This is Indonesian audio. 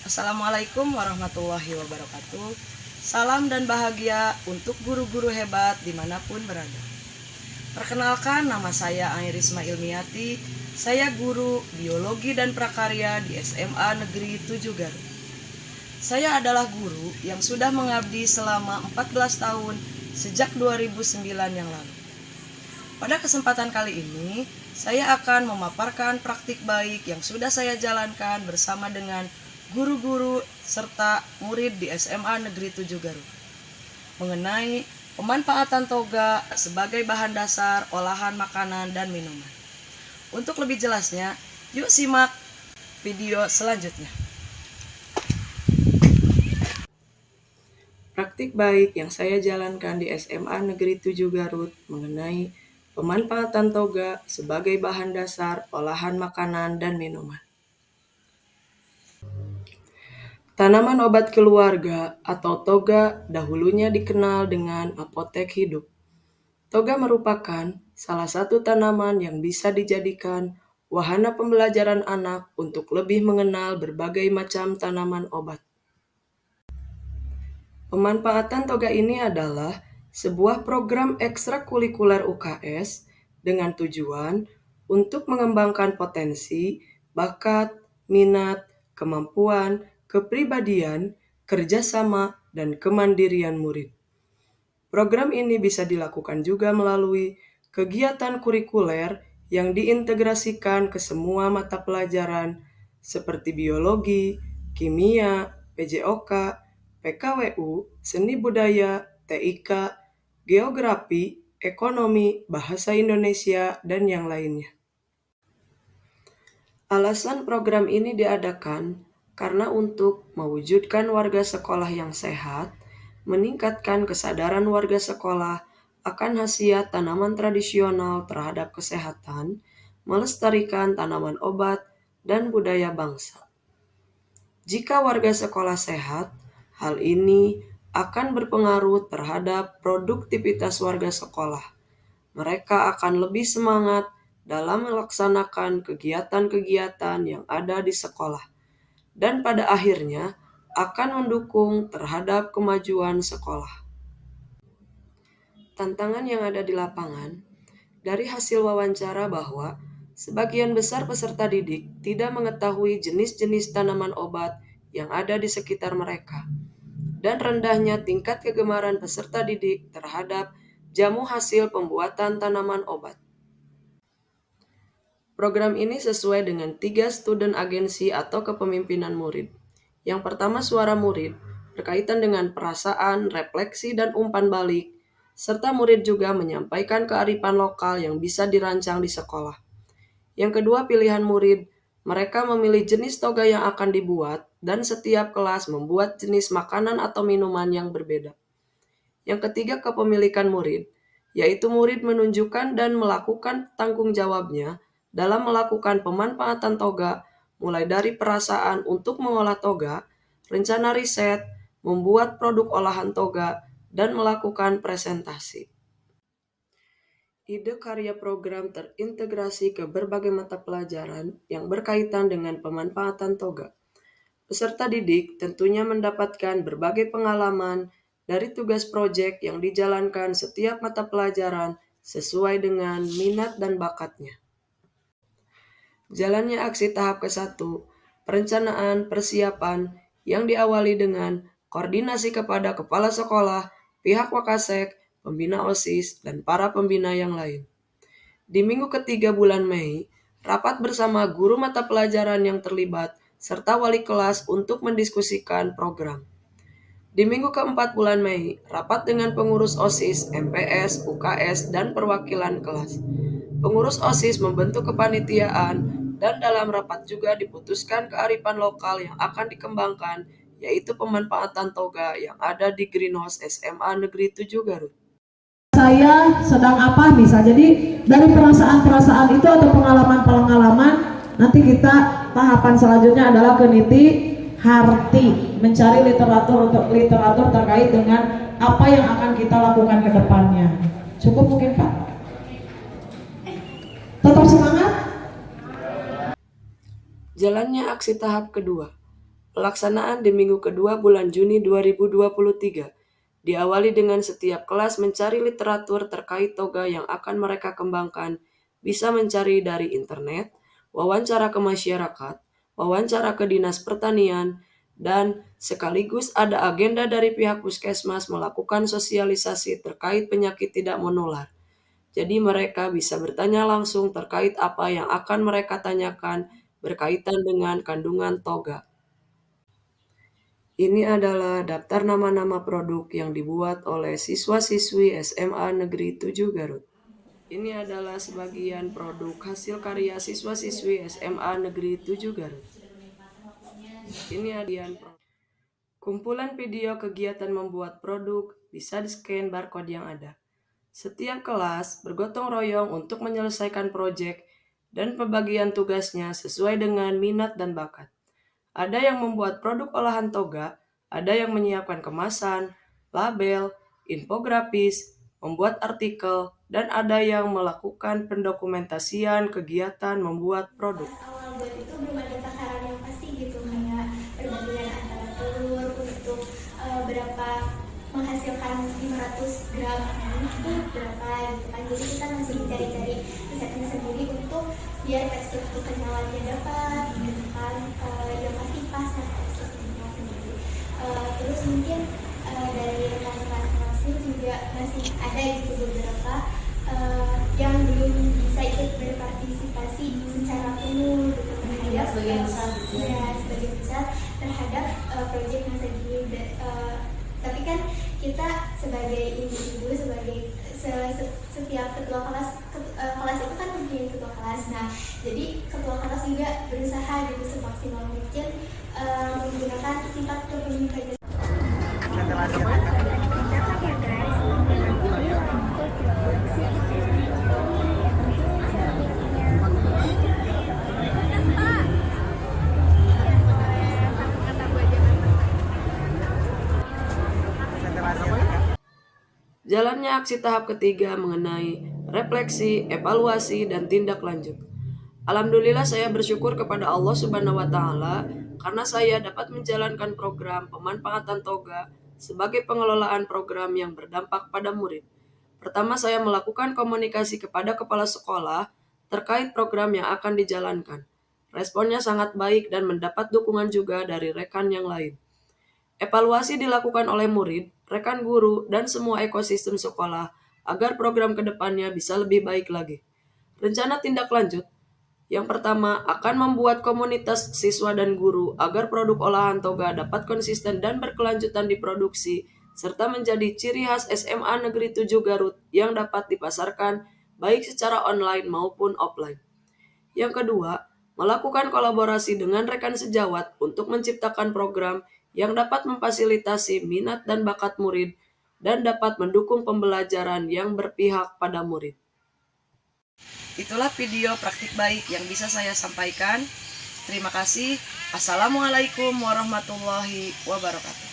Assalamualaikum warahmatullahi wabarakatuh. Salam dan bahagia untuk guru-guru hebat dimanapun berada. Perkenalkan, nama saya Airisma Ilmiati. Saya guru biologi dan prakarya di SMA Negeri 7 Garut. Saya adalah guru yang sudah mengabdi selama 14 tahun sejak 2009 yang lalu. Pada kesempatan kali ini, saya akan memaparkan praktik baik yang sudah saya jalankan bersama dengan guru-guru serta murid di SMA Negeri 7 Garut mengenai pemanfaatan toga sebagai bahan dasar olahan makanan dan minuman. Untuk lebih jelasnya, yuk simak video selanjutnya. Praktik baik yang saya jalankan di SMA Negeri 7 Garut mengenai pemanfaatan toga sebagai bahan dasar olahan makanan dan minuman. Tanaman obat keluarga atau toga dahulunya dikenal dengan apotek hidup. Toga merupakan salah satu tanaman yang bisa dijadikan wahana pembelajaran anak untuk lebih mengenal berbagai macam tanaman obat. Pemanfaatan toga ini adalah sebuah program ekstrakurikuler UKS dengan tujuan untuk mengembangkan potensi, bakat, minat, kemampuan, kepribadian, kerjasama, dan kemandirian murid. Program ini bisa dilakukan juga melalui kegiatan kurikuler yang diintegrasikan ke semua mata pelajaran seperti biologi, kimia, PJOK, PKWU, seni budaya, TIK, geografi, ekonomi, bahasa Indonesia, dan yang lainnya. Alasan program ini diadakan karena untuk mewujudkan warga sekolah yang sehat, meningkatkan kesadaran warga sekolah akan khasiat tanaman tradisional terhadap kesehatan, melestarikan tanaman obat, dan budaya bangsa. Jika warga sekolah sehat, hal ini akan berpengaruh terhadap produktivitas warga sekolah. Mereka akan lebih semangat dalam melaksanakan kegiatan-kegiatan yang ada di sekolah, dan pada akhirnya akan mendukung terhadap kemajuan sekolah. Tantangan yang ada di lapangan, dari hasil wawancara bahwa sebagian besar peserta didik tidak mengetahui jenis-jenis tanaman obat yang ada di sekitar mereka, dan rendahnya tingkat kegemaran peserta didik terhadap jamu hasil pembuatan tanaman obat. Program ini sesuai dengan 3 student agensi atau kepemimpinan murid. Yang pertama, suara murid, berkaitan dengan perasaan, refleksi, dan umpan balik, serta murid juga menyampaikan kearifan lokal yang bisa dirancang di sekolah. Yang kedua, pilihan murid, mereka memilih jenis toga yang akan dibuat, dan setiap kelas membuat jenis makanan atau minuman yang berbeda. Yang ketiga, kepemilikan murid, yaitu murid menunjukkan dan melakukan tanggung jawabnya dalam melakukan pemanfaatan toga, mulai dari perasaan untuk mengolah toga, rencana riset, membuat produk olahan toga, dan melakukan presentasi. Ide karya program terintegrasi ke berbagai mata pelajaran yang berkaitan dengan pemanfaatan toga. Peserta didik tentunya mendapatkan berbagai pengalaman dari tugas proyek yang dijalankan setiap mata pelajaran sesuai dengan minat dan bakatnya. Jalannya aksi tahap ke-1, perencanaan persiapan yang diawali dengan koordinasi kepada kepala sekolah, pihak Wakasek, pembina OSIS, dan para pembina yang lain. Di minggu ketiga bulan Mei, rapat bersama guru mata pelajaran yang terlibat serta wali kelas untuk mendiskusikan program. Di minggu keempat bulan Mei, rapat dengan pengurus OSIS, MPS, UKS, dan perwakilan kelas. Pengurus OSIS membentuk kepanitiaan, dan dalam rapat juga diputuskan kearifan lokal yang akan dikembangkan, yaitu pemanfaatan toga yang ada di Greenhouse SMA Negeri 7 Garut. Saya sedang apa bisa, jadi dari perasaan-perasaan itu atau pengalaman-pengalaman, nanti kita tahapan selanjutnya adalah keniti harti, mencari literatur terkait dengan apa yang akan kita lakukan ke depannya. Cukup mungkin Pak? Tetap semangat. Jalannya aksi tahap kedua, Pelaksanaan di minggu kedua bulan Juni 2023 diawali dengan setiap kelas mencari literatur terkait toga yang akan mereka kembangkan, bisa mencari dari internet, wawancara ke masyarakat, wawancara ke Dinas Pertanian, dan sekaligus ada agenda dari pihak puskesmas melakukan sosialisasi terkait penyakit tidak menular. Jadi mereka bisa bertanya langsung terkait apa yang akan mereka tanyakan berkaitan dengan kandungan toga. Ini adalah daftar nama-nama produk yang dibuat oleh siswa-siswi SMA Negeri 7 Garut. Ini adalah sebagian produk hasil karya siswa-siswi SMA Negeri 7 Garut. Ini adalah kumpulan video kegiatan membuat produk, bisa di-scan barcode yang ada. Setiap kelas bergotong royong untuk menyelesaikan proyek dan pembagian tugasnya sesuai dengan minat dan bakat. Ada yang membuat produk olahan toga, ada yang menyiapkan kemasan, label, infografis, membuat artikel, dan ada yang melakukan pendokumentasian kegiatan membuat produk. Awal buat itu belum ada takaran yang pasti gitu, kayak perbandingan antara telur untuk berapa menghasilkan 500 gram itu berapa gitu kan. Jadi kita masih mencari-cari resepnya sendiri untuk biar tekstur kekenyalannya dapat gitu kan, yang pasti pas sama teksturnya sendiri. Terus mungkin dari rekan-rekan hasil juga masih ada gitu beberapa yang belum bisa ikut berpartisipasi secara penuh gitu terhadap sebagian besar gitu ya. sebagian besar terhadap proyek masa gini. Tapi kan kita sebagai individu, sebagai setiap ketua kelas, kelas itu kan mempunyai ketua kelas. Nah, jadi ketua kelas juga berusaha gitu semaksimal mungkin menggunakan sifat kepemimpinan. Jalannya aksi tahap ketiga mengenai refleksi, evaluasi, dan tindak lanjut. Alhamdulillah saya bersyukur kepada Allah Subhanahu wa Ta'ala karena saya dapat menjalankan program pemanfaatan toga sebagai pengelolaan program yang berdampak pada murid. Pertama, saya melakukan komunikasi kepada kepala sekolah terkait program yang akan dijalankan. Responnya sangat baik dan mendapat dukungan juga dari rekan yang lain. Evaluasi dilakukan oleh murid, rekan guru, dan semua ekosistem sekolah agar program ke depannya bisa lebih baik lagi. Rencana tindak lanjut yang pertama akan membuat komunitas siswa dan guru agar produk olahan toga dapat konsisten dan berkelanjutan diproduksi, serta menjadi ciri khas SMA Negeri 7 Garut yang dapat dipasarkan baik secara online maupun offline. Yang kedua, melakukan kolaborasi dengan rekan sejawat untuk menciptakan program yang dapat memfasilitasi minat dan bakat murid dan dapat mendukung pembelajaran yang berpihak pada murid. Itulah video praktik baik yang bisa saya sampaikan. Terima kasih. Assalamualaikum warahmatullahi wabarakatuh.